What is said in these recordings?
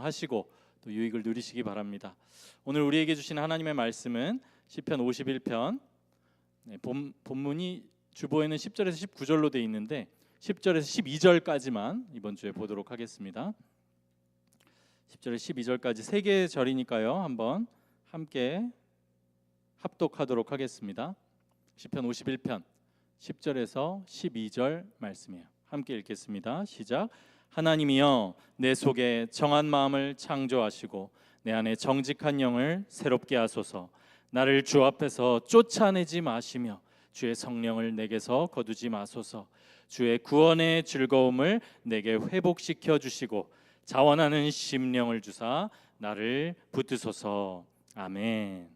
적용하시고 또 유익을 누리시기 바랍니다. 오늘 우리에게 주신 하나님의 말씀은 시편 51편, 본문이 주보에는 10절에서 19절로 되어 있는데 10절에서 12절까지만 이번 주에 보도록 하겠습니다. 10절에서 12절까지 세 개의 절이니까요. 한번 함께 합독하도록 하겠습니다. 시편 51편 10절에서 12절 말씀이에요. 함께 읽겠습니다. 시작. 하나님이여, 내 속에 정한 마음을 창조하시고 내 안에 정직한 영을 새롭게 하소서. 나를 주 앞에서 쫓아내지 마시며 주의 성령을 내게서 거두지 마소서. 주의 구원의 즐거움을 내게 회복시켜 주시고 자원하는 심령을 주사 나를 붙드소서. 아멘.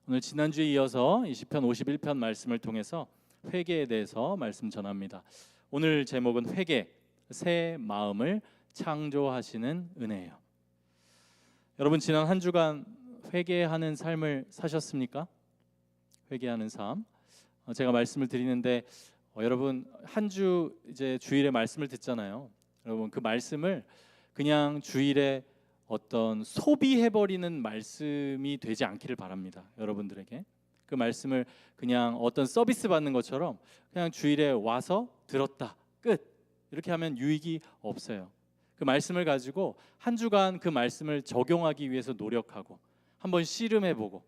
오늘 지난주에 이어서 이 시편 51편 말씀을 통해서 회개에 대해서 말씀 전합니다. 오늘 제목은 회개, 새 마음을 창조하시는 은혜예요. 여러분, 지난 한 주간 회개하는 삶을 사셨습니까? 회개하는 삶. 제가 말씀을 드리는데 여러분 한 주 이제 주일에 말씀을 듣잖아요. 여러분 그 말씀을 그냥 주일에 어떤 소비해버리는 말씀이 되지 않기를 바랍니다. 여러분들에게 그 말씀을 그냥 어떤 서비스 받는 것처럼 그냥 주일에 와서 들었다 끝 이렇게 하면 유익이 없어요. 그 말씀을 가지고 한 주간 그 말씀을 적용하기 위해서 노력하고 한번 씨름해보고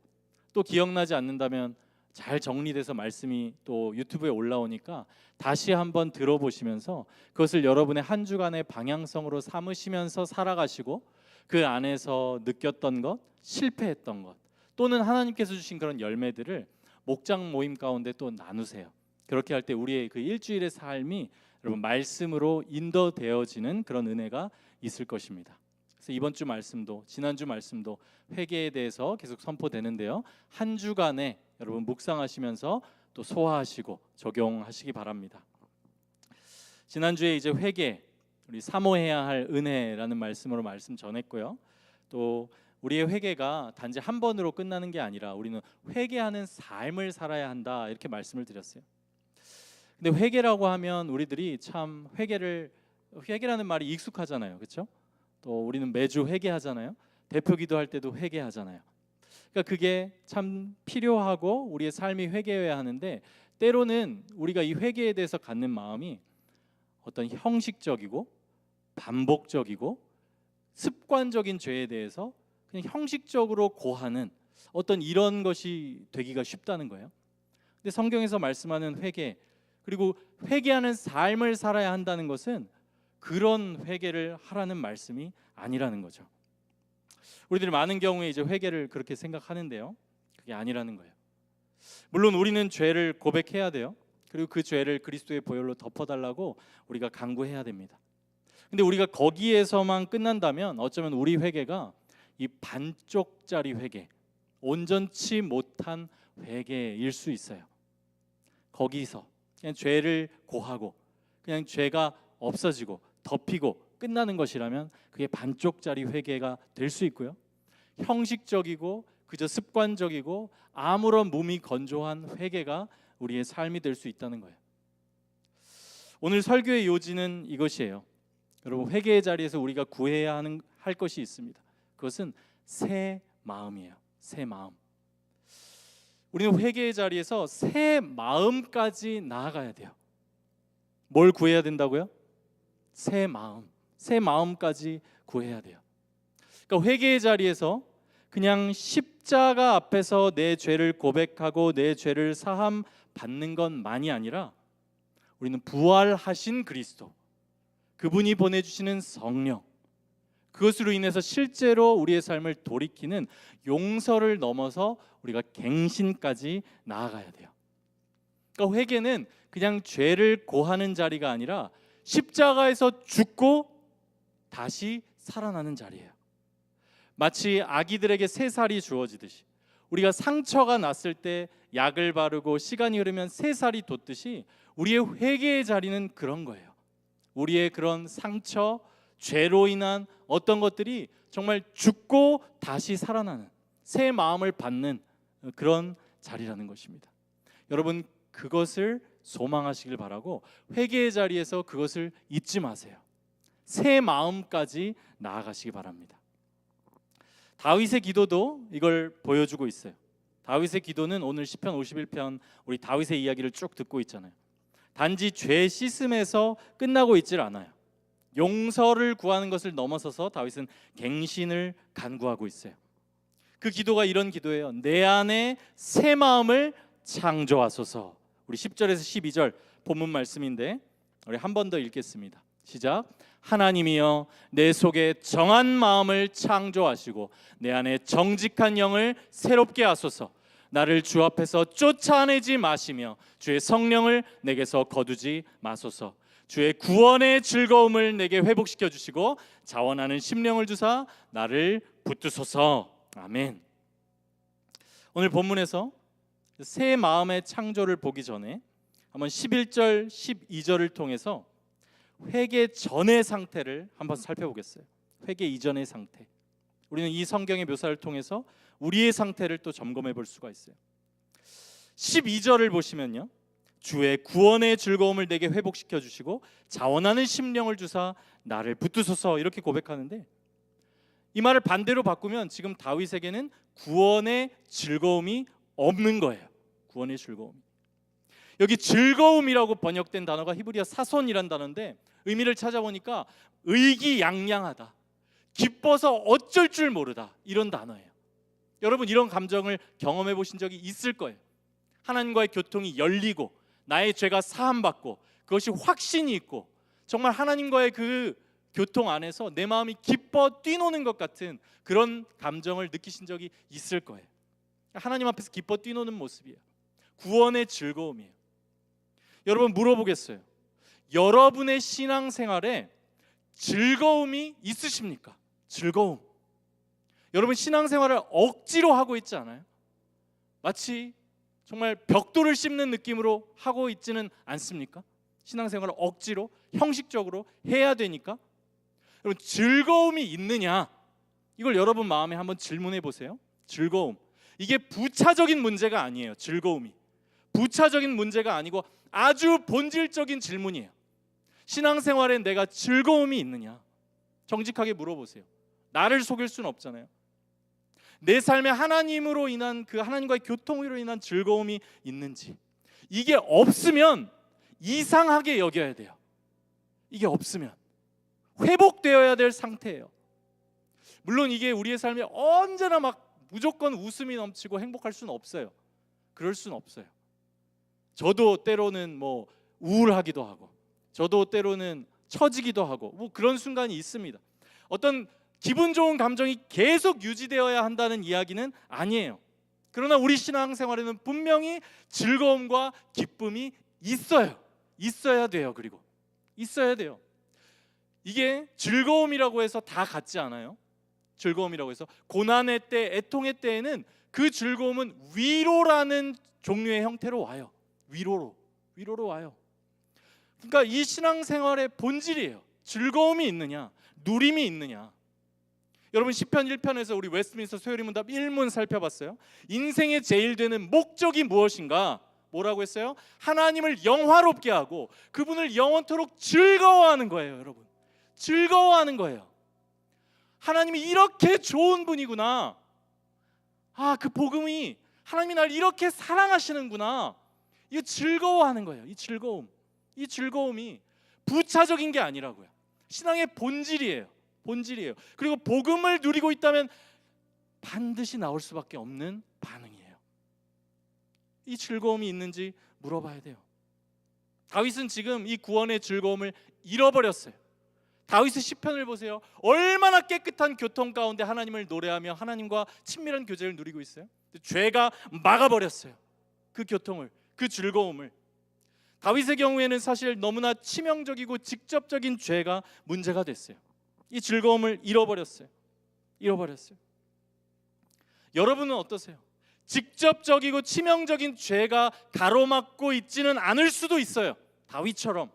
또 기억나지 않는다면 잘 정리돼서 말씀이 또 유튜브에 올라오니까 다시 한번 들어보시면서 그것을 여러분의 한 주간의 방향성으로 삼으시면서 살아가시고 그 안에서 느꼈던 것, 실패했던 것 또는 하나님께서 주신 그런 열매들을 목장 모임 가운데 또 나누세요. 그렇게 할 때 우리의 그 일주일의 삶이 여러분 말씀으로 인도되어지는 그런 은혜가 있을 것입니다. 그래서 이번 주 말씀도 지난주 말씀도 회개에 대해서 계속 선포되는데요. 한 주간에 여러분 묵상하시면서 또 소화하시고 적용하시기 바랍니다. 지난주에 이제 회개, 우리 사모해야 할 은혜라는 말씀으로 말씀 전했고요. 또 우리의 회개가 단지 한 번으로 끝나는 게 아니라 우리는 회개하는 삶을 살아야 한다 이렇게 말씀을 드렸어요. 근데 회개라고 하면 우리들이 참 회개라는 말이 익숙하잖아요. 그렇죠? 또 우리는 매주 회개하잖아요. 대표 기도할 때도 회개하잖아요. 그러니까 그게 참 필요하고 우리의 삶이 회개여야 하는데 때로는 우리가 이 회개에 대해서 갖는 마음이 어떤 형식적이고 반복적이고 습관적인 죄에 대해서 그냥 형식적으로 고하는 어떤 이런 것이 되기가 쉽다는 거예요. 근데 성경에서 말씀하는 회개 그리고 회개하는 삶을 살아야 한다는 것은 그런 회개를 하라는 말씀이 아니라는 거죠. 우리들이 많은 경우에 이제 회개를 그렇게 생각하는데요. 그게 아니라는 거예요. 물론 우리는 죄를 고백해야 돼요. 그리고 그 죄를 그리스도의 보혈로 덮어달라고 우리가 간구해야 됩니다. 근데 우리가 거기에서만 끝난다면 어쩌면 우리 회개가 이 반쪽짜리 회개, 온전치 못한 회개일 수 있어요. 거기서 그냥 죄를 고하고 그냥 죄가 없어지고 덮이고 끝나는 것이라면 그게 반쪽짜리 회개가 될 수 있고요. 형식적이고 그저 습관적이고 아무런 몸이 건조한 회개가 우리의 삶이 될 수 있다는 거예요. 오늘 설교의 요지는 이것이에요. 여러분 회개의 자리에서 우리가 구해야 할 것이 있습니다. 그것은 새 마음이에요. 새 마음. 우리는 회개의 자리에서 새 마음까지 나아가야 돼요. 뭘 구해야 된다고요? 새 마음. 새 마음까지 구해야 돼요. 그러니까 회개의 자리에서 그냥 십자가 앞에서 내 죄를 고백하고 내 죄를 사함 받는 것만이 아니라 우리는 부활하신 그리스도, 그분이 보내주시는 성령, 그것으로 인해서 실제로 우리의 삶을 돌이키는 용서를 넘어서 우리가 갱신까지 나아가야 돼요. 그러니까 회개는 그냥 죄를 고하는 자리가 아니라 십자가에서 죽고 다시 살아나는 자리예요. 마치 아기들에게 새 살이 주어지듯이 우리가 상처가 났을 때 약을 바르고 시간이 흐르면 새 살이 돋듯이 우리의 회개의 자리는 그런 거예요. 우리의 그런 상처, 죄로 인한 어떤 것들이 정말 죽고 다시 살아나는 새 마음을 받는 그런 자리라는 것입니다. 여러분 그것을 소망하시길 바라고 회개의 자리에서 그것을 잊지 마세요. 새 마음까지 나아가시기 바랍니다. 다윗의 기도도 이걸 보여주고 있어요. 다윗의 기도는 오늘 시편 51편 우리 다윗의 이야기를 쭉 듣고 있잖아요. 단지 죄 씻음에서 끝나고 있질 않아요. 용서를 구하는 것을 넘어서서 다윗은 갱신을 간구하고 있어요. 그 기도가 이런 기도예요. 내 안에 새 마음을 창조하소서. 우리 10절에서 12절 본문 말씀인데 우리 한 번 더 읽겠습니다. 시작. 하나님이여 내 속에 정한 마음을 창조하시고 내 안에 정직한 영을 새롭게 하소서. 나를 주 앞에서 쫓아내지 마시며 주의 성령을 내게서 거두지 마소서. 주의 구원의 즐거움을 내게 회복시켜 주시고 자원하는 심령을 주사 나를 붙드소서. 아멘. 오늘 본문에서 새 마음의 창조를 보기 전에 한번 11절, 12절을 통해서 회개 전의 상태를 한번 살펴보겠어요. 회개 이전의 상태. 우리는 이 성경의 묘사를 통해서 우리의 상태를 또 점검해 볼 수가 있어요. 12절을 보시면요, 주의 구원의 즐거움을 내게 회복시켜 주시고 자원하는 심령을 주사 나를 붙드소서 이렇게 고백하는데, 이 말을 반대로 바꾸면 지금 다윗에게는 구원의 즐거움이 없는 거예요. 구원의 즐거움. 여기 즐거움이라고 번역된 단어가 히브리어 사손이란 단어인데 의미를 찾아보니까 의기양양하다, 기뻐서 어쩔 줄 모르다, 이런 단어예요. 여러분 이런 감정을 경험해 보신 적이 있을 거예요. 하나님과의 교통이 열리고 나의 죄가 사함받고 그것이 확신이 있고 정말 하나님과의 그 교통 안에서 내 마음이 기뻐 뛰노는 것 같은 그런 감정을 느끼신 적이 있을 거예요. 하나님 앞에서 기뻐 뛰노는 모습이에요. 구원의 즐거움이에요. 여러분 물어보겠어요. 여러분의 신앙생활에 즐거움이 있으십니까? 즐거움. 여러분 신앙생활을 억지로 하고 있지 않아요? 마치 정말 벽돌을 씹는 느낌으로 하고 있지는 않습니까? 신앙생활을 억지로 형식적으로 해야 되니까. 여러분 즐거움이 있느냐? 이걸 여러분 마음에 한번 질문해 보세요. 즐거움. 이게 부차적인 문제가 아니에요. 즐거움이 부차적인 문제가 아니고 아주 본질적인 질문이에요. 신앙생활에 내가 즐거움이 있느냐? 정직하게 물어보세요. 나를 속일 수는 없잖아요. 내 삶에 하나님으로 인한 그 하나님과의 교통으로 인한 즐거움이 있는지. 이게 없으면 이상하게 여겨야 돼요. 이게 없으면 회복되어야 될 상태예요. 물론 이게 우리의 삶에 언제나 막 무조건 웃음이 넘치고 행복할 수는 없어요. 그럴 수는 없어요. 저도 때로는 뭐 우울하기도 하고, 저도 때로는 처지기도 하고, 뭐 그런 순간이 있습니다. 어떤 기분 좋은 감정이 계속 유지되어야 한다는 이야기는 아니에요. 그러나 우리 신앙생활에는 분명히 즐거움과 기쁨이 있어요. 있어야 돼요. 그리고 있어야 돼요. 이게 즐거움이라고 해서 다 같지 않아요. 즐거움이라고 해서 고난의 때, 애통의 때에는 그 즐거움은 위로라는 종류의 형태로 와요. 위로로 와요. 그러니까 이 신앙생활의 본질이에요. 즐거움이 있느냐, 누림이 있느냐. 여러분 시편 1편에서 우리 웨스트민스터 소요리문답 1문 살펴봤어요. 인생의 제일 되는 목적이 무엇인가? 뭐라고 했어요? 하나님을 영화롭게 하고 그분을 영원토록 즐거워하는 거예요. 여러분 즐거워하는 거예요. 하나님이 이렇게 좋은 분이구나. 아, 그 복음이 하나님이 날 이렇게 사랑하시는구나. 이거 즐거워하는 거예요. 이 즐거움이 부차적인 게 아니라고요. 신앙의 본질이에요. 그리고 복음을 누리고 있다면 반드시 나올 수밖에 없는 반응이에요. 이 즐거움이 있는지 물어봐야 돼요. 다윗은 지금 이 구원의 즐거움을 잃어버렸어요. 다윗의 시편을 보세요. 얼마나 깨끗한 교통 가운데 하나님을 노래하며 하나님과 친밀한 교제를 누리고 있어요. 죄가 막아버렸어요. 그 교통을, 그 즐거움을. 다윗의 경우에는 사실 너무나 치명적이고 직접적인 죄가 문제가 됐어요. 이 즐거움을 잃어버렸어요. 여러분은 어떠세요? 직접적이고 치명적인 죄가 가로막고 있지는 않을 수도 있어요. 다윗처럼.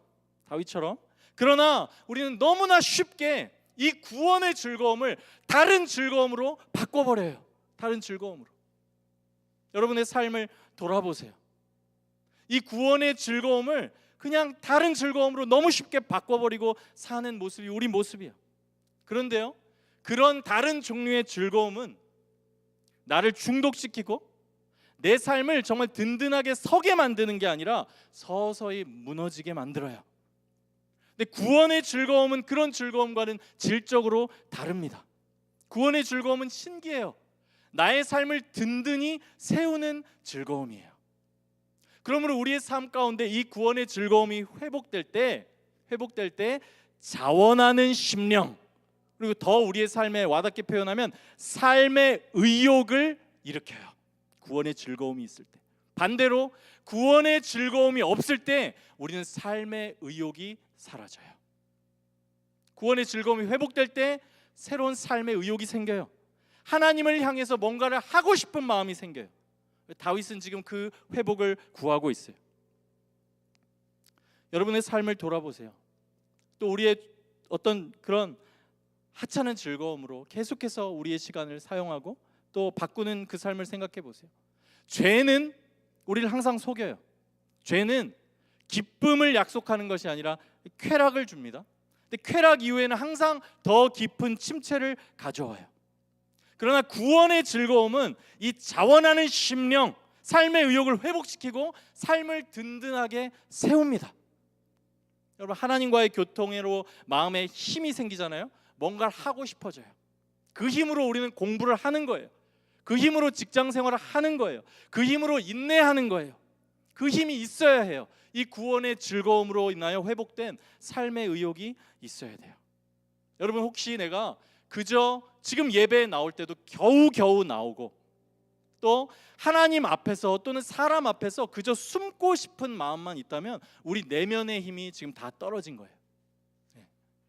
그러나 우리는 너무나 쉽게 이 구원의 즐거움을 다른 즐거움으로 바꿔버려요. 다른 즐거움으로. 여러분의 삶을 돌아보세요. 이 구원의 즐거움을 그냥 다른 즐거움으로 너무 쉽게 바꿔버리고 사는 모습이 우리 모습이야. 그런데요, 그런 다른 종류의 즐거움은 나를 중독시키고 내 삶을 정말 든든하게 서게 만드는 게 아니라 서서히 무너지게 만들어요. 근데 구원의 즐거움은 그런 즐거움과는 질적으로 다릅니다. 구원의 즐거움은 신기해요. 나의 삶을 든든히 세우는 즐거움이에요. 그러므로 우리의 삶 가운데 이 구원의 즐거움이 회복될 때 자원하는 심령, 그리고 더 우리의 삶에 와닿게 표현하면 삶의 의욕을 일으켜요. 구원의 즐거움이 있을 때. 반대로 구원의 즐거움이 없을 때 우리는 삶의 의욕이 사라져요. 구원의 즐거움이 회복될 때 새로운 삶의 의욕이 생겨요. 하나님을 향해서 뭔가를 하고 싶은 마음이 생겨요. 다윗은 지금 그 회복을 구하고 있어요. 여러분의 삶을 돌아보세요. 또 우리의 어떤 그런 하찮은 즐거움으로 계속해서 우리의 시간을 사용하고 또 바꾸는 그 삶을 생각해 보세요. 죄는 우리를 항상 속여요. 죄는 기쁨을 약속하는 것이 아니라 쾌락을 줍니다. 근데 쾌락 이후에는 항상 더 깊은 침체를 가져와요. 그러나 구원의 즐거움은 이 자원하는 심령, 삶의 의욕을 회복시키고 삶을 든든하게 세웁니다. 여러분, 하나님과의 교통으로 마음에 힘이 생기잖아요. 뭔가를 하고 싶어져요. 그 힘으로 우리는 공부를 하는 거예요. 그 힘으로 직장 생활을 하는 거예요. 그 힘으로 인내하는 거예요. 그 힘이 있어야 해요. 이 구원의 즐거움으로 인하여 회복된 삶의 의욕이 있어야 돼요. 여러분, 혹시 내가 그저 지금 예배에 나올 때도 겨우겨우 나오고 또 하나님 앞에서 또는 사람 앞에서 그저 숨고 싶은 마음만 있다면 우리 내면의 힘이 지금 다 떨어진 거예요.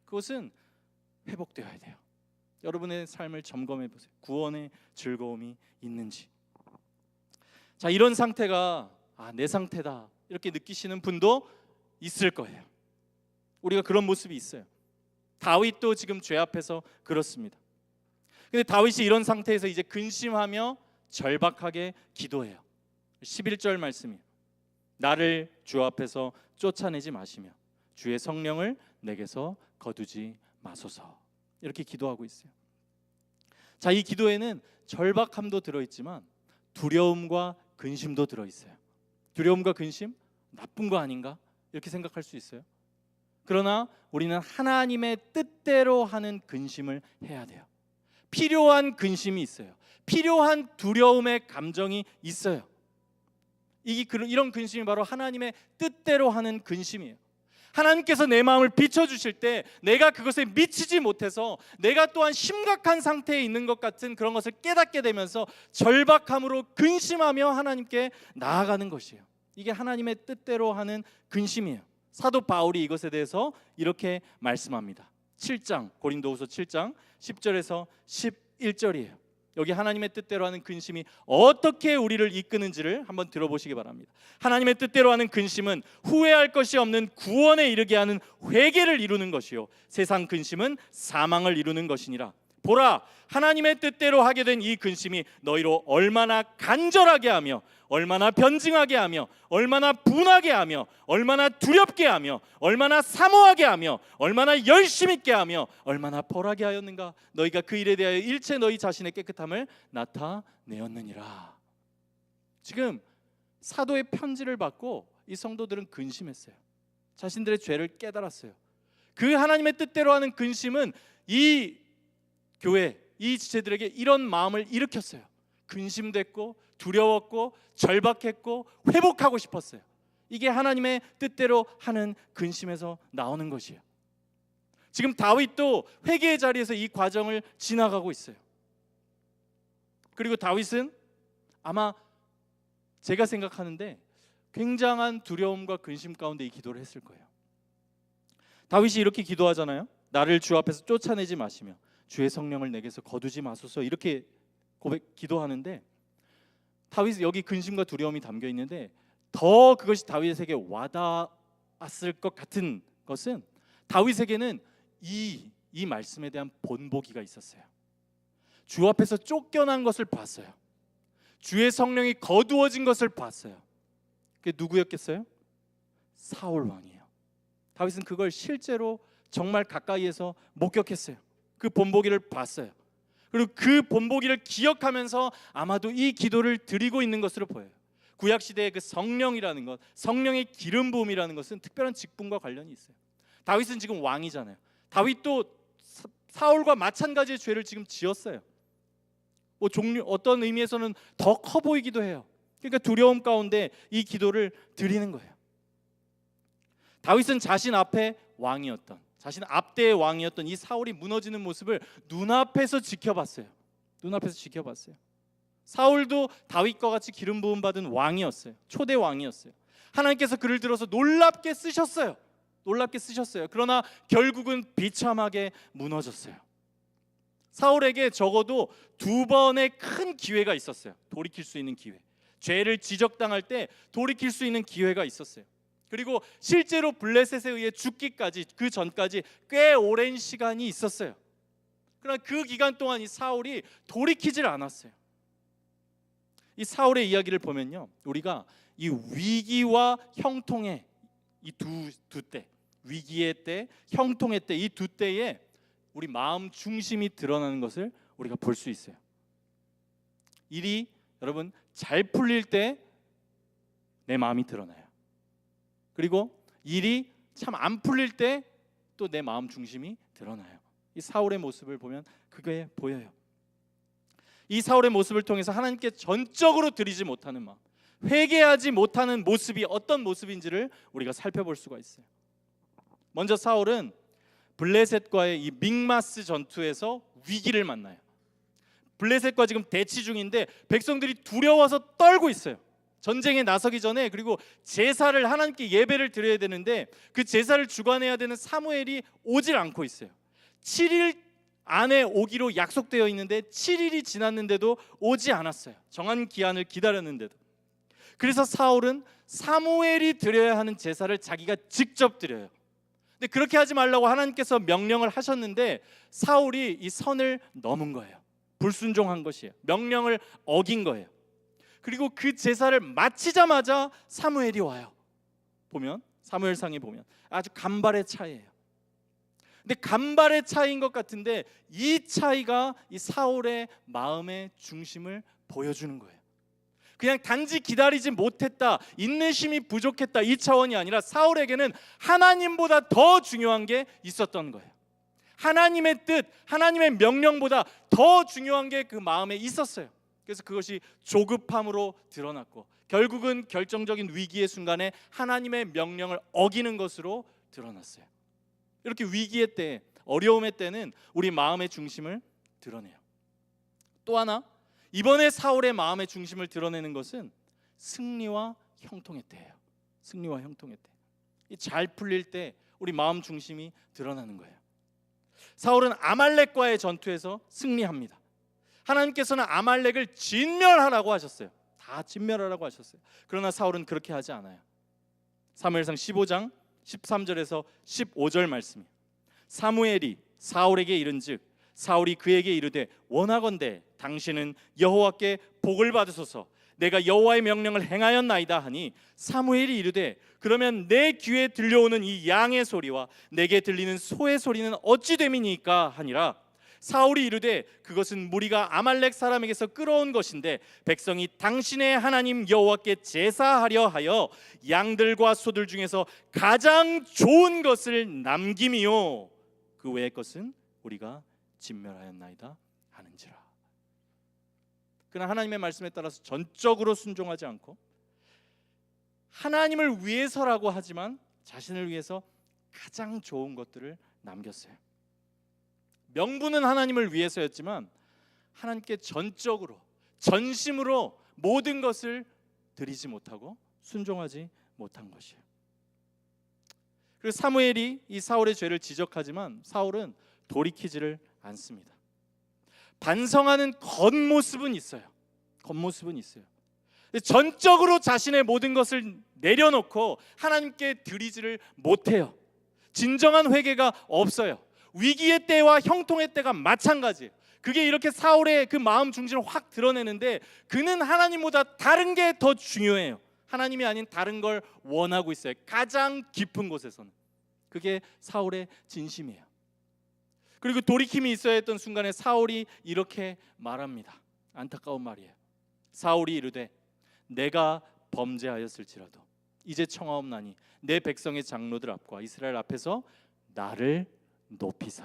그것은 회복되어야 돼요. 여러분의 삶을 점검해 보세요. 구원의 즐거움이 있는지. 자, 이런 상태가 내 상태다 이렇게 느끼시는 분도 있을 거예요. 우리가 그런 모습이 있어요. 다윗도 지금 죄 앞에서 그렇습니다. 근데 다윗이 이런 상태에서 이제 근심하며 절박하게 기도해요. 11절 말씀이에요. 나를 주 앞에서 쫓아내지 마시며 주의 성령을 내게서 거두지 마소서. 이렇게 기도하고 있어요. 자, 이 기도에는 절박함도 들어있지만 두려움과 근심도 들어있어요. 두려움과 근심? 나쁜 거 아닌가? 이렇게 생각할 수 있어요. 그러나 우리는 하나님의 뜻대로 하는 근심을 해야 돼요. 필요한 근심이 있어요. 필요한 두려움의 감정이 있어요. 이런 근심이 바로 하나님의 뜻대로 하는 근심이에요. 하나님께서 내 마음을 비춰주실 때 내가 그것에 미치지 못해서 내가 또한 심각한 상태에 있는 것 같은 그런 것을 깨닫게 되면서 절박함으로 근심하며 하나님께 나아가는 것이에요. 이게 하나님의 뜻대로 하는 근심이에요. 사도 바울이 이것에 대해서 이렇게 말씀합니다. 7장 고린도후서 7장 10절에서 11절이에요. 여기 하나님의 뜻대로 하는 근심이 어떻게 우리를 이끄는지를 한번 들어보시기 바랍니다. 하나님의 뜻대로 하는 근심은 후회할 것이 없는 구원에 이르게 하는 회개를 이루는 것이요 세상 근심은 사망을 이루는 것이니라. 보라, 하나님의 뜻대로 하게 된 이 근심이 너희로 얼마나 간절하게 하며 얼마나 변증하게 하며 얼마나 분하게 하며 얼마나 두렵게 하며 얼마나 사모하게 하며 얼마나 열심 있게 하며 얼마나 벌하게 하였는가. 너희가 그 일에 대하여 일체 너희 자신의 깨끗함을 나타내었느니라. 지금 사도의 편지를 받고 이 성도들은 근심했어요. 자신들의 죄를 깨달았어요. 그 하나님의 뜻대로 하는 근심은 이 교회, 이 지체들에게 이런 마음을 일으켰어요. 근심됐고 두려웠고 절박했고 회복하고 싶었어요. 이게 하나님의 뜻대로 하는 근심에서 나오는 것이에요. 지금 다윗도 회개의 자리에서 이 과정을 지나가고 있어요. 그리고 다윗은 아마 제가 생각하는데 굉장한 두려움과 근심 가운데 이 기도를 했을 거예요. 다윗이 이렇게 기도하잖아요. 나를 주 앞에서 쫓아내지 마시며 주의 성령을 내게서 거두지 마소서. 이렇게 기도하는데 다윗은 여기 근심과 두려움이 담겨 있는데 더 그것이 다윗에게 와닿았을 것 같은 것은 다윗에게는 이 말씀에 대한 본보기가 있었어요. 주 앞에서 쫓겨난 것을 봤어요. 주의 성령이 거두어진 것을 봤어요. 그게 누구였겠어요? 사울 왕이에요. 다윗은 그걸 실제로 정말 가까이에서 목격했어요. 그 본보기를 봤어요. 그리고 그 본보기를 기억하면서 아마도 이 기도를 드리고 있는 것으로 보여요. 구약 시대의 그 성령이라는 것, 성령의 기름 부음이라는 것은 특별한 직분과 관련이 있어요. 다윗은 지금 왕이잖아요. 다윗도 사울과 마찬가지의 죄를 지금 지었어요. 뭐 어떤 의미에서는 더 커 보이기도 해요. 그러니까 두려움 가운데 이 기도를 드리는 거예요. 다윗은 자신 앞에 왕이었던, 자신 앞대의 왕이었던 이 사울이 무너지는 모습을 눈앞에서 지켜봤어요. 눈앞에서 지켜봤어요. 사울도 다윗과 같이 기름 부음 받은 왕이었어요. 초대 왕이었어요. 하나님께서 그를 들어서 놀랍게 쓰셨어요. 놀랍게 쓰셨어요. 그러나 결국은 비참하게 무너졌어요. 사울에게 적어도 2번의 큰 기회가 있었어요. 돌이킬 수 있는 기회. 죄를 지적당할 때 돌이킬 수 있는 기회가 있었어요. 그리고 실제로 블레셋에 의해 죽기까지, 그 전까지 꽤 오랜 시간이 있었어요. 그러나 그 기간 동안 이 사울이 돌이키질 않았어요. 이 사울의 이야기를 보면요, 우리가 이 위기와 형통의 이 두 때, 위기의 때, 형통의 때, 이 두 때에 우리 마음 중심이 드러나는 것을 우리가 볼 수 있어요. 일이 여러분 잘 풀릴 때 내 마음이 드러나요. 그리고 일이 참 안 풀릴 때 또 내 마음 중심이 드러나요. 이 사울의 모습을 보면 그게 보여요. 이 사울의 모습을 통해서 하나님께 전적으로 드리지 못하는 마음, 회개하지 못하는 모습이 어떤 모습인지를 우리가 살펴볼 수가 있어요. 먼저 사울은 블레셋과의 이 믹마스 전투에서 위기를 만나요. 블레셋과 지금 대치 중인데 백성들이 두려워서 떨고 있어요. 전쟁에 나서기 전에, 그리고 제사를, 하나님께 예배를 드려야 되는데 그 제사를 주관해야 되는 사무엘이 오질 않고 있어요. 7일 안에 오기로 약속되어 있는데 7일이 지났는데도 오지 않았어요. 정한 기한을 기다렸는데도. 그래서 사울은 사무엘이 드려야 하는 제사를 자기가 직접 드려요. 근데 그렇게 하지 말라고 하나님께서 명령을 하셨는데 사울이 이 선을 넘은 거예요. 불순종한 것이에요. 명령을 어긴 거예요. 그리고 그 제사를 마치자마자 사무엘이 와요. 보면 사무엘상에 보면 아주 간발의 차이예요. 근데 간발의 차이인 것 같은데 이 차이가 이 사울의 마음의 중심을 보여주는 거예요. 그냥 단지 기다리지 못했다, 인내심이 부족했다, 이 차원이 아니라 사울에게는 하나님보다 더 중요한 게 있었던 거예요. 하나님의 뜻, 하나님의 명령보다 더 중요한 게 그 마음에 있었어요. 그래서 그것이 조급함으로 드러났고 결국은 결정적인 위기의 순간에 하나님의 명령을 어기는 것으로 드러났어요. 이렇게 위기의 때, 어려움의 때는 우리 마음의 중심을 드러내요. 또 하나, 이번에 사울의 마음의 중심을 드러내는 것은 승리와 형통의 때예요. 승리와 형통의 때. 이 잘 풀릴 때 우리 마음 중심이 드러나는 거예요. 사울은 아말렉과의 전투에서 승리합니다. 하나님께서는 아말렉을 진멸하라고 하셨어요. 다 진멸하라고 하셨어요. 그러나 사울은 그렇게 하지 않아요. 사무엘상 15장 13절에서 15절 말씀이에요. 사무엘이 사울에게 이른즉 사울이 그에게 이르되 원하건대 당신은 여호와께 복을 받으소서. 내가 여호와의 명령을 행하였나이다 하니 사무엘이 이르되 그러면 내 귀에 들려오는 이 양의 소리와 내게 들리는 소의 소리는 어찌 됨이니까 하니라. 사울이 이르되 그것은 무리가 아말렉 사람에게서 끌어온 것인데 백성이 당신의 하나님 여호와께 제사하려 하여 양들과 소들 중에서 가장 좋은 것을 남김이요 그 외의 것은 우리가 진멸하였나이다 하는지라. 그러나 하나님의 말씀에 따라서 전적으로 순종하지 않고 하나님을 위해서라고 하지만 자신을 위해서 가장 좋은 것들을 남겼어요. 명분은 하나님을 위해서였지만 하나님께 전적으로, 전심으로 모든 것을 드리지 못하고 순종하지 못한 것이에요. 그리고 사무엘이 이 사울의 죄를 지적하지만 사울은 돌이키지를 않습니다. 반성하는 겉모습은 있어요. 겉모습은 있어요. 전적으로 자신의 모든 것을 내려놓고 하나님께 드리지를 못해요. 진정한 회개가 없어요. 위기의 때와 형통의 때가 마찬가지예요. 그게 이렇게 사울의 그 마음 중심을 확 드러내는데 그는 하나님보다 다른 게 더 중요해요. 하나님이 아닌 다른 걸 원하고 있어요. 가장 깊은 곳에서는. 그게 사울의 진심이에요. 그리고 돌이킴이 있어야 했던 순간에 사울이 이렇게 말합니다. 안타까운 말이에요. 사울이 이르되 내가 범죄하였을지라도 이제 청하옵나니 내 백성의 장로들 앞과 이스라엘 앞에서 나를 높이사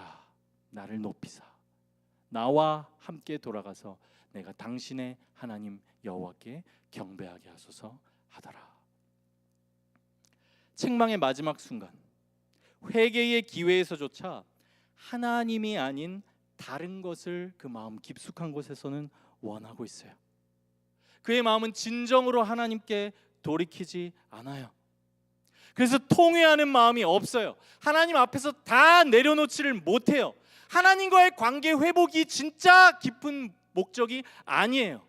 나와 함께 돌아가서 내가 당신의 하나님 여호와께 경배하게 하소서 하더라. 책망의 마지막 순간, 회개의 기회에서조차 하나님이 아닌 다른 것을 그 마음 깊숙한 곳에서는 원하고 있어요. 그의 마음은 진정으로 하나님께 돌이키지 않아요. 그래서 통회하는 마음이 없어요. 하나님 앞에서 다 내려놓지를 못해요. 하나님과의 관계 회복이 진짜 깊은 목적이 아니에요.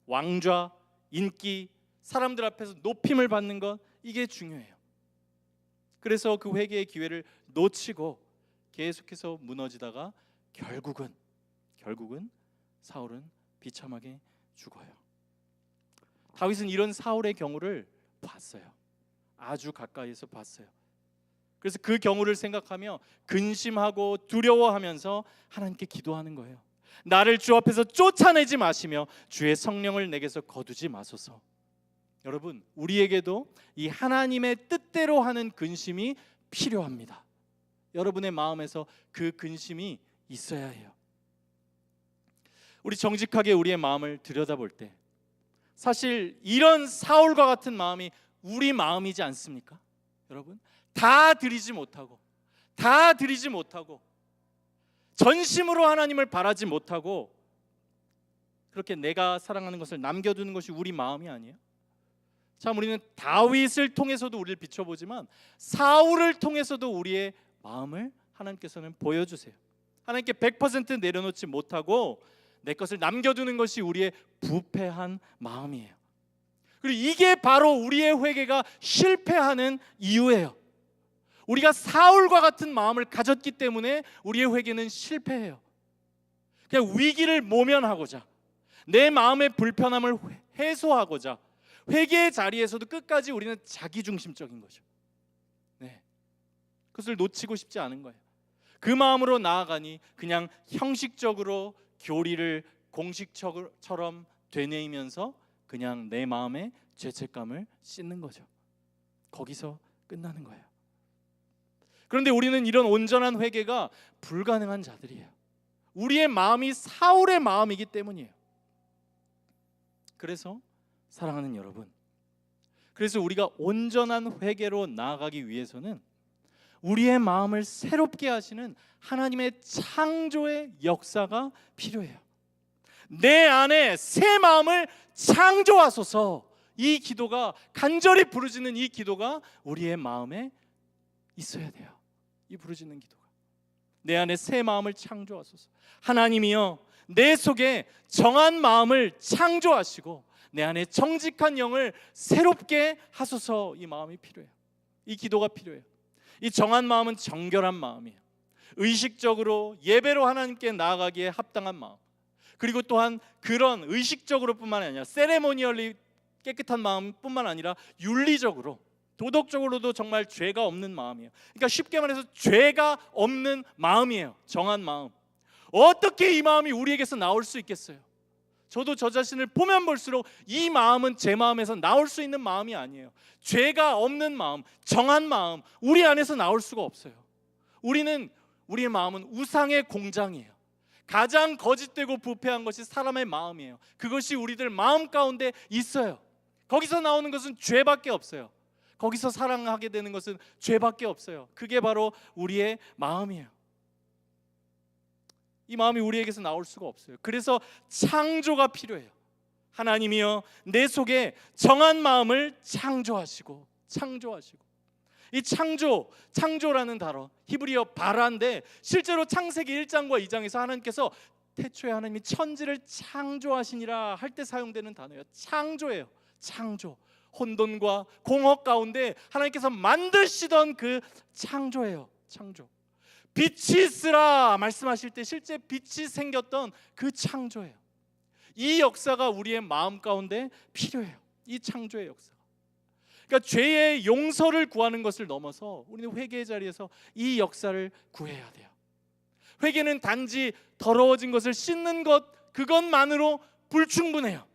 왕좌, 인기, 사람들 앞에서 높임을 받는 것, 이게 중요해요. 그래서 그 회개의 기회를 놓치고 계속해서 무너지다가 결국은 사울은 비참하게 죽어요. 다윗은 이런 사울의 경우를 봤어요. 아주 가까이에서 봤어요. 그래서 그 경우를 생각하며 근심하고 두려워하면서 하나님께 기도하는 거예요. 나를 주 앞에서 쫓아내지 마시며 주의 성령을 내게서 거두지 마소서. 여러분, 우리에게도 이 하나님의 뜻대로 하는 근심이 필요합니다. 여러분의 마음에서 그 근심이 있어야 해요. 우리 정직하게 우리의 마음을 들여다볼 때 사실 이런 사울과 같은 마음이 우리 마음이지 않습니까? 여러분, 다 드리지 못하고 전심으로 하나님을 바라지 못하고 그렇게 내가 사랑하는 것을 남겨두는 것이 우리 마음이 아니에요? 참, 우리는 다윗을 통해서도 우리를 비춰보지만 사울을 통해서도 우리의 마음을 하나님께서는 보여주세요. 하나님께 100% 내려놓지 못하고 내 것을 남겨두는 것이 우리의 부패한 마음이에요. 그리고 이게 바로 우리의 회개가 실패하는 이유예요. 우리가 사울과 같은 마음을 가졌기 때문에 우리의 회개는 실패해요. 그냥 위기를 모면하고자, 내 마음의 불편함을 해소하고자 회개의 자리에서도 끝까지 우리는 자기중심적인 거죠. 네, 그것을 놓치고 싶지 않은 거예요. 그 마음으로 나아가니 그냥 형식적으로 교리를 공식처럼 되뇌이면서 그냥 내 마음의 죄책감을 씻는 거죠. 거기서 끝나는 거예요. 그런데 우리는 이런 온전한 회개가 불가능한 자들이에요. 우리의 마음이 사울의 마음이기 때문이에요. 그래서 사랑하는 여러분, 그래서 우리가 온전한 회개로 나아가기 위해서는 우리의 마음을 새롭게 하시는 하나님의 창조의 역사가 필요해요. 내 안에 새 마음을 창조하소서. 이 기도가, 간절히 부르짖는 이 기도가 우리의 마음에 있어야 돼요. 이 부르짖는 기도가, 내 안에 새 마음을 창조하소서. 하나님이여, 내 속에 정한 마음을 창조하시고 내 안에 정직한 영을 새롭게 하소서. 이 마음이 필요해요. 이 기도가 필요해요. 이 정한 마음은 정결한 마음이에요. 의식적으로 예배로 하나님께 나아가기에 합당한 마음, 그리고 또한 그런 의식적으로뿐만 아니라 세레모니얼리 깨끗한 마음뿐만 아니라 윤리적으로, 도덕적으로도 정말 죄가 없는 마음이에요. 그러니까 쉽게 말해서 죄가 없는 마음이에요. 정한 마음. 어떻게 이 마음이 우리에게서 나올 수 있겠어요? 저도 저 자신을 보면 볼수록 이 마음은 제 마음에서 나올 수 있는 마음이 아니에요. 죄가 없는 마음, 정한 마음, 우리 안에서 나올 수가 없어요. 우리의 마음은 우상의 공장이에요. 가장 거짓되고 부패한 것이 사람의 마음이에요. 그것이 우리들 마음 가운데 있어요. 거기서 나오는 것은 죄밖에 없어요. 거기서 사랑하게 되는 것은 죄밖에 없어요. 그게 바로 우리의 마음이에요. 이 마음이 우리에게서 나올 수가 없어요. 그래서 창조가 필요해요. 하나님이여, 내 속에 정한 마음을 창조하시고. 이 창조라는 단어, 히브리어 바라인데 실제로 창세기 1장과 2장에서 하나님께서 태초에 하나님이 천지를 창조하시니라 할 때 사용되는 단어예요. 창조예요. 창조. 혼돈과 공허 가운데 하나님께서 만드시던 그 창조예요. 창조. 빛이 있으라 말씀하실 때 실제 빛이 생겼던 그 창조예요. 이 역사가 우리의 마음 가운데 필요해요. 이 창조의 역사. 그러니까 죄의 용서를 구하는 것을 넘어서 우리는 회개의 자리에서 이 역사를 구해야 돼요. 회개는 단지 더러워진 것을 씻는 것, 그것만으로 불충분해요.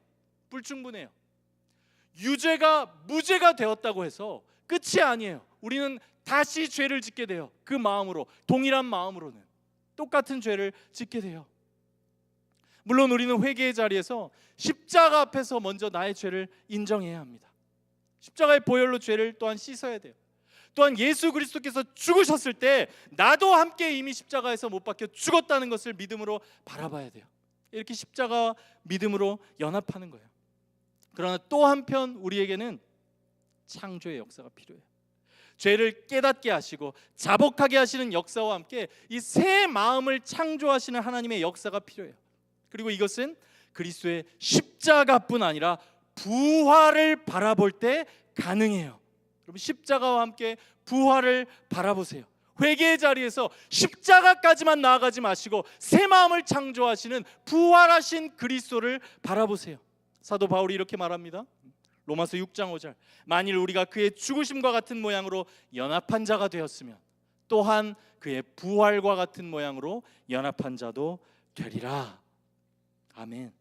유죄가 무죄가 되었다고 해서 끝이 아니에요. 우리는 다시 죄를 짓게 돼요. 그 마음으로, 동일한 마음으로는 똑같은 죄를 짓게 돼요. 물론 우리는 회개의 자리에서 십자가 앞에서 먼저 나의 죄를 인정해야 합니다. 십자가의 보혈로 죄를 또한 씻어야 돼요. 또한 예수 그리스도께서 죽으셨을 때 나도 함께 이미 십자가에서 못 박혀 죽었다는 것을 믿음으로 바라봐야 돼요. 이렇게 십자가와 믿음으로 연합하는 거예요. 그러나 또 한편 우리에게는 창조의 역사가 필요해요. 죄를 깨닫게 하시고 자복하게 하시는 역사와 함께 이 새 마음을 창조하시는 하나님의 역사가 필요해요. 그리고 이것은 그리스도의 십자가뿐 아니라 부활을 바라볼 때 가능해요. 여러분, 십자가와 함께 부활을 바라보세요. 회개의 자리에서 십자가까지만 나아가지 마시고 새 마음을 창조하시는 부활하신 그리스도를 바라보세요. 사도 바울이 이렇게 말합니다. 로마서 6장 5절. 만일 우리가 그의 죽으심과 같은 모양으로 연합한 자가 되었으면 또한 그의 부활과 같은 모양으로 연합한 자도 되리라. 아멘.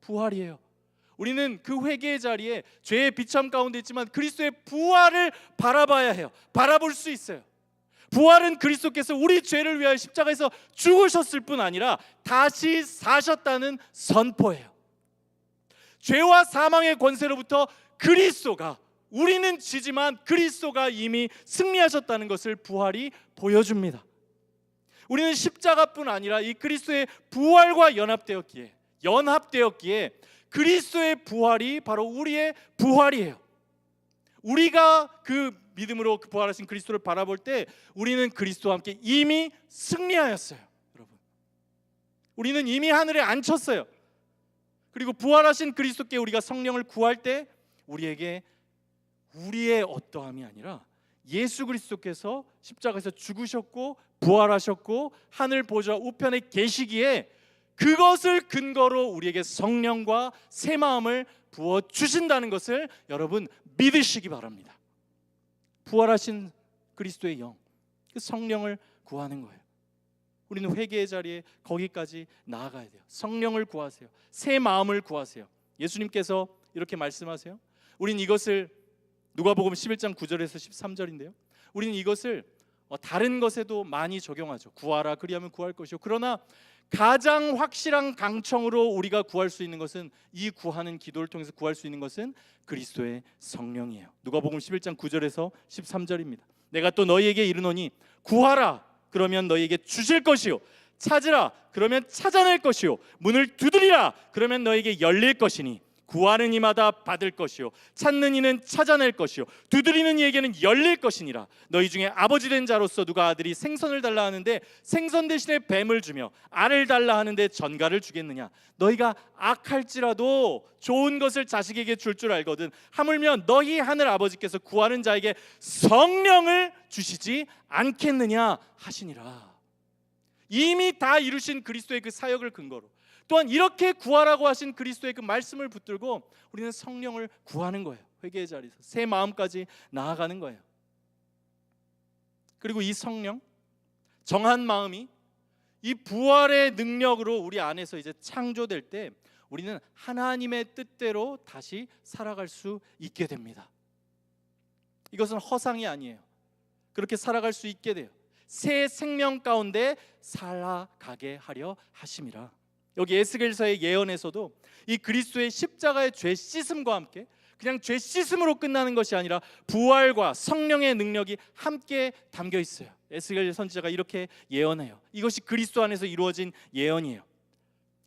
부활이에요. 우리는 그 회개의 자리에 죄의 비참 가운데 있지만 그리스도의 부활을 바라봐야 해요. 바라볼 수 있어요. 부활은 그리스도께서 우리 죄를 위하여 십자가에서 죽으셨을 뿐 아니라 다시 사셨다는 선포예요. 죄와 사망의 권세로부터 그리스도가, 우리는 지지만 그리스도가 이미 승리하셨다는 것을 부활이 보여줍니다. 우리는 십자가뿐 아니라 이 그리스도의 부활과 연합되었기에 그리스도의 부활이 바로 우리의 부활이에요. 우리가 그 믿음으로 그 부활하신 그리스도를 바라볼 때 우리는 그리스도와 함께 이미 승리하였어요. 여러분, 우리는 이미 하늘에 앉혔어요. 그리고 부활하신 그리스도께 우리가 성령을 구할 때 우리에게 우리의 어떠함이 아니라 예수 그리스도께서 십자가에서 죽으셨고 부활하셨고 하늘 보좌 우편에 계시기에 그것을 근거로 우리에게 성령과 새 마음을 부어 주신다는 것을 여러분 믿으시기 바랍니다. 부활하신 그리스도의 영, 그 성령을 구하는 거예요. 우리는 회개의 자리에 거기까지 나아가야 돼요. 성령을 구하세요. 새 마음을 구하세요. 예수님께서 이렇게 말씀하세요. 우리는 이것을 누가복음 11장 9절에서 13절인데요. 우리는 이것을 다른 것에도 많이 적용하죠. 구하라 그리하면 구할 것이요. 그러나 가장 확실한 강청으로 우리가 구할 수 있는 것은, 이 구하는 기도를 통해서 구할 수 있는 것은 그리스도의 성령이에요. 누가복음 11장 9절에서 13절입니다. 내가 또 너희에게 이르노니 구하라 그러면 너희에게 주실 것이요, 찾으라 그러면 찾아낼 것이요, 문을 두드리라 그러면 너희에게 열릴 것이니 구하는 이마다 받을 것이요 찾는 이는 찾아낼 것이요 두드리는 이에게는 열릴 것이니라. 너희 중에 아버지 된 자로서 누가 아들이 생선을 달라 하는데 생선 대신에 뱀을 주며 알을 달라 하는데 전갈을 주겠느냐. 너희가 악할지라도 좋은 것을 자식에게 줄 줄 알거든 하물며 너희 하늘 아버지께서 구하는 자에게 성령을 주시지 않겠느냐 하시니라. 이미 다 이루신 그리스도의 그 사역을 근거로, 또한 이렇게 구하라고 하신 그리스도의 그 말씀을 붙들고 우리는 성령을 구하는 거예요. 회개의 자리에서 새 마음까지 나아가는 거예요. 그리고 이 성령, 정한 마음이 이 부활의 능력으로 우리 안에서 이제 창조될 때 우리는 하나님의 뜻대로 다시 살아갈 수 있게 됩니다. 이것은 허상이 아니에요. 그렇게 살아갈 수 있게 돼요. 새 생명 가운데 살아가게 하려 하심이라. 여기 에스겔서의 예언에서도 이 그리스도의 십자가의 죄 씻음과 함께 그냥 죄 씻음으로 끝나는 것이 아니라 부활과 성령의 능력이 함께 담겨 있어요. 에스겔 선지자가 이렇게 예언해요. 이것이 그리스도 안에서 이루어진 예언이에요.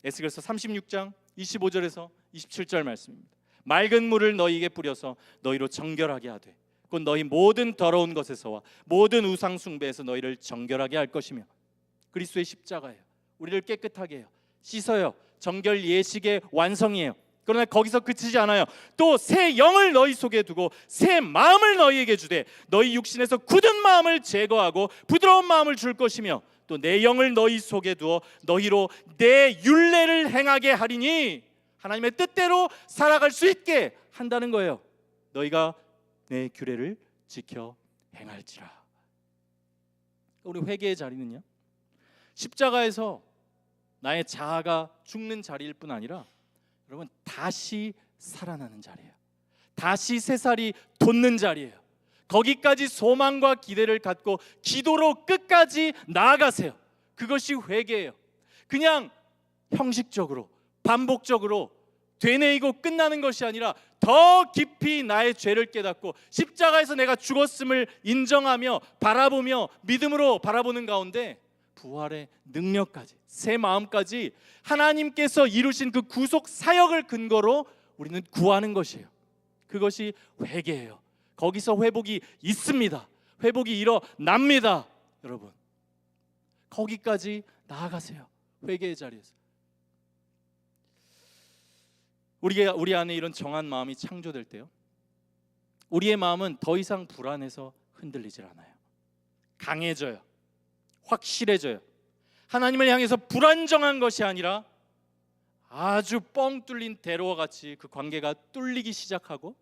에스겔서 36장 25절에서 27절 말씀입니다. 맑은 물을 너희에게 뿌려서 너희로 정결하게 하되 곧 너희 모든 더러운 것에서와 모든 우상 숭배에서 너희를 정결하게 할 것이며. 그리스도의 십자가예요. 우리를 깨끗하게 해요. 씻어요. 정결 예식의 완성이에요. 그러나 거기서 그치지 않아요. 또 새 영을 너희 속에 두고 새 마음을 너희에게 주되 너희 육신에서 굳은 마음을 제거하고 부드러운 마음을 줄 것이며 또 내 영을 너희 속에 두어 너희로 내 율례를 행하게 하리니, 하나님의 뜻대로 살아갈 수 있게 한다는 거예요. 너희가 내 규례를 지켜 행할지라. 우리 회개의 자리는요, 십자가에서 나의 자아가 죽는 자리일 뿐 아니라 여러분 다시 살아나는 자리예요. 다시 새살이 돋는 자리예요. 거기까지 소망과 기대를 갖고 기도로 끝까지 나아가세요. 그것이 회개예요. 그냥 형식적으로 반복적으로 되뇌이고 끝나는 것이 아니라 더 깊이 나의 죄를 깨닫고 십자가에서 내가 죽었음을 인정하며 바라보며 믿음으로 바라보는 가운데 부활의 능력까지, 새 마음까지 하나님께서 이루신 그 구속 사역을 근거로 우리는 구하는 것이에요. 그것이 회개예요. 거기서 회복이 있습니다. 회복이 일어납니다. 여러분 거기까지 나아가세요. 회개의 자리에서 우리 안에 이런 정한 마음이 창조될 때요, 우리의 마음은 더 이상 불안해서 흔들리질 않아요. 강해져요. 확실해져요. 하나님을 향해서 불안정한 것이 아니라 아주 뻥 뚫린 대로와 같이 그 관계가 뚫리기 시작하고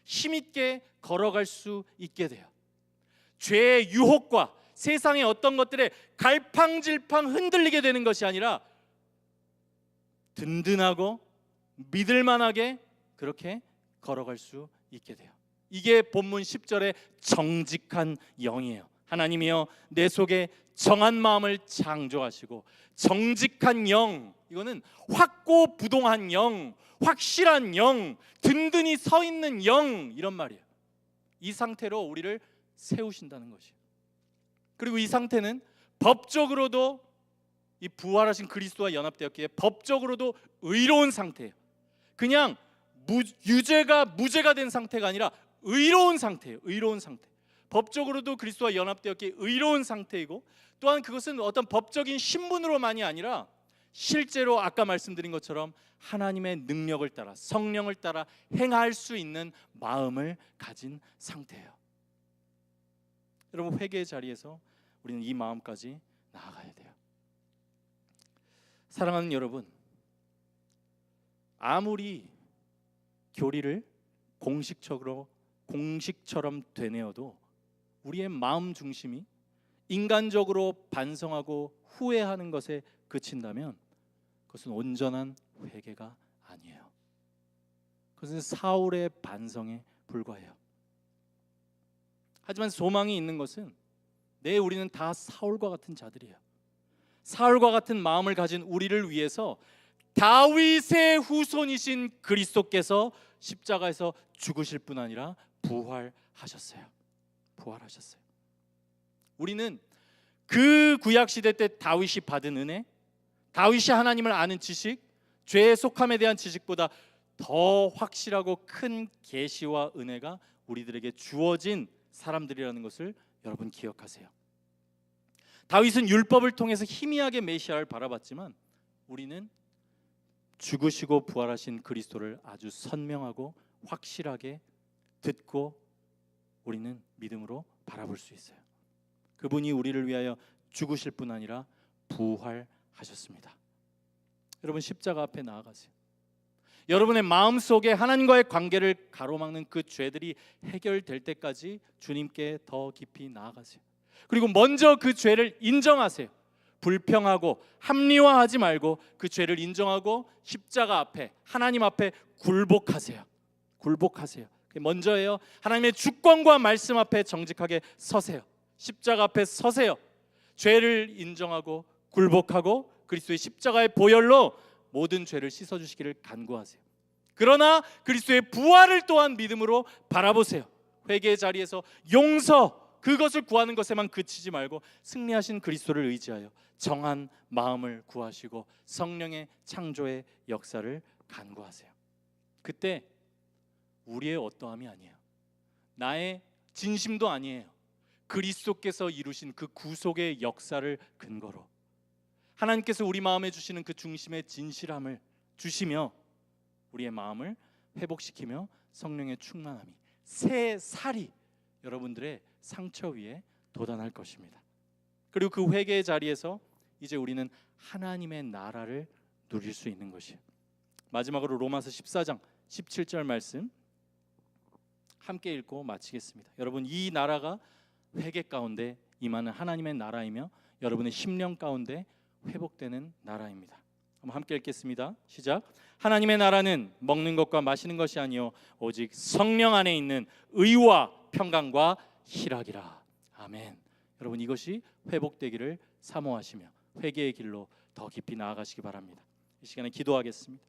힘있게 걸어갈 수 있게 돼요. 죄의 유혹과 세상의 어떤 것들에 갈팡질팡 흔들리게 되는 것이 아니라 든든하고 믿을만하게 그렇게 걸어갈 수 있게 돼요. 이게 본문 10절의 정직한 영이에요. 하나님이여 내 속에 정한 마음을 창조하시고, 정직한 영, 이거는 확고부동한 영, 확실한 영, 든든히 서 있는 영, 이런 말이에요. 이 상태로 우리를 세우신다는 것이에요. 그리고 이 상태는 법적으로도 이 부활하신 그리스도와 연합되었기에 법적으로도 의로운 상태예요. 그냥 유죄가 무죄가 된 상태가 아니라 의로운 상태예요. 의로운 상태. 법적으로도 그리스도와 연합되었기에 의로운 상태이고, 또한 그것은 어떤 법적인 신분으로만이 아니라 실제로 아까 말씀드린 것처럼 하나님의 능력을 따라, 성령을 따라 행할 수 있는 마음을 가진 상태예요. 여러분 회개의 자리에서 우리는 이 마음까지 나아가야 돼요. 사랑하는 여러분, 아무리 교리를 공식처럼 되뇌어도 우리의 마음 중심이 인간적으로 반성하고 후회하는 것에 그친다면 그것은 온전한 회개가 아니에요. 그것은 사울의 반성에 불과해요. 하지만 소망이 있는 것은 우리는 다 사울과 같은 자들이에요. 사울과 같은 마음을 가진 우리를 위해서 다윗의 후손이신 그리스도께서 십자가에서 죽으실 뿐 아니라 부활하셨어요. 부활하셨어요. 우리는 그 구약 시대 때 다윗이 받은 은혜, 다윗이 하나님을 아는 지식, 죄의 속함에 대한 지식보다 더 확실하고 큰 계시와 은혜가 우리들에게 주어진 사람들이라는 것을 여러분 기억하세요. 다윗은 율법을 통해서 희미하게 메시아를 바라봤지만 우리는 죽으시고 부활하신 그리스도를 아주 선명하고 확실하게 듣고 우리는 믿음으로 바라볼 수 있어요. 그분이 우리를 위하여 죽으실 뿐 아니라 부활하셨습니다. 여러분 십자가 앞에 나아가세요. 여러분의 마음속에 하나님과의 관계를 가로막는 그 죄들이 해결될 때까지 주님께 더 깊이 나아가세요. 그리고 먼저 그 죄를 인정하세요. 불평하고 합리화하지 말고 그 죄를 인정하고 십자가 앞에, 하나님 앞에 굴복하세요. 굴복하세요. 먼저예요. 하나님의 주권과 말씀 앞에 정직하게 서세요. 십자가 앞에 서세요. 죄를 인정하고 굴복하고 그리스도의 십자가의 보혈로 모든 죄를 씻어주시기를 간구하세요. 그러나 그리스도의 부활을 또한 믿음으로 바라보세요. 회개의 자리에서 용서, 그것을 구하는 것에만 그치지 말고 승리하신 그리스도를 의지하여 정한 마음을 구하시고 성령의 창조의 역사를 간구하세요. 그때 우리의 어떠함이 아니에요. 나의 진심도 아니에요. 그리스도께서 이루신 그 구속의 역사를 근거로 하나님께서 우리 마음에 주시는 그 중심의 진실함을 주시며 우리의 마음을 회복시키며 성령의 충만함이, 새 살이 여러분들의 상처 위에 돋아날 것입니다. 그리고 그 회개의 자리에서 이제 우리는 하나님의 나라를 누릴 수 있는 것이에요. 마지막으로 로마서 14장 17절 말씀 함께 읽고 마치겠습니다. 여러분, 이 나라가 회개 가운데 임하는 하나님의 나라이며 여러분의 심령 가운데 회복되는 나라입니다. 한번 함께 읽겠습니다. 시작. 하나님의 나라는 먹는 것과 마시는 것이 아니요 오직 성령 안에 있는 의와 평강과 희락이라. 아멘. 여러분, 이것이 회복되기를 사모하시며 회개의 길로 더 깊이 나아가시기 바랍니다. 이 시간에 기도하겠습니다.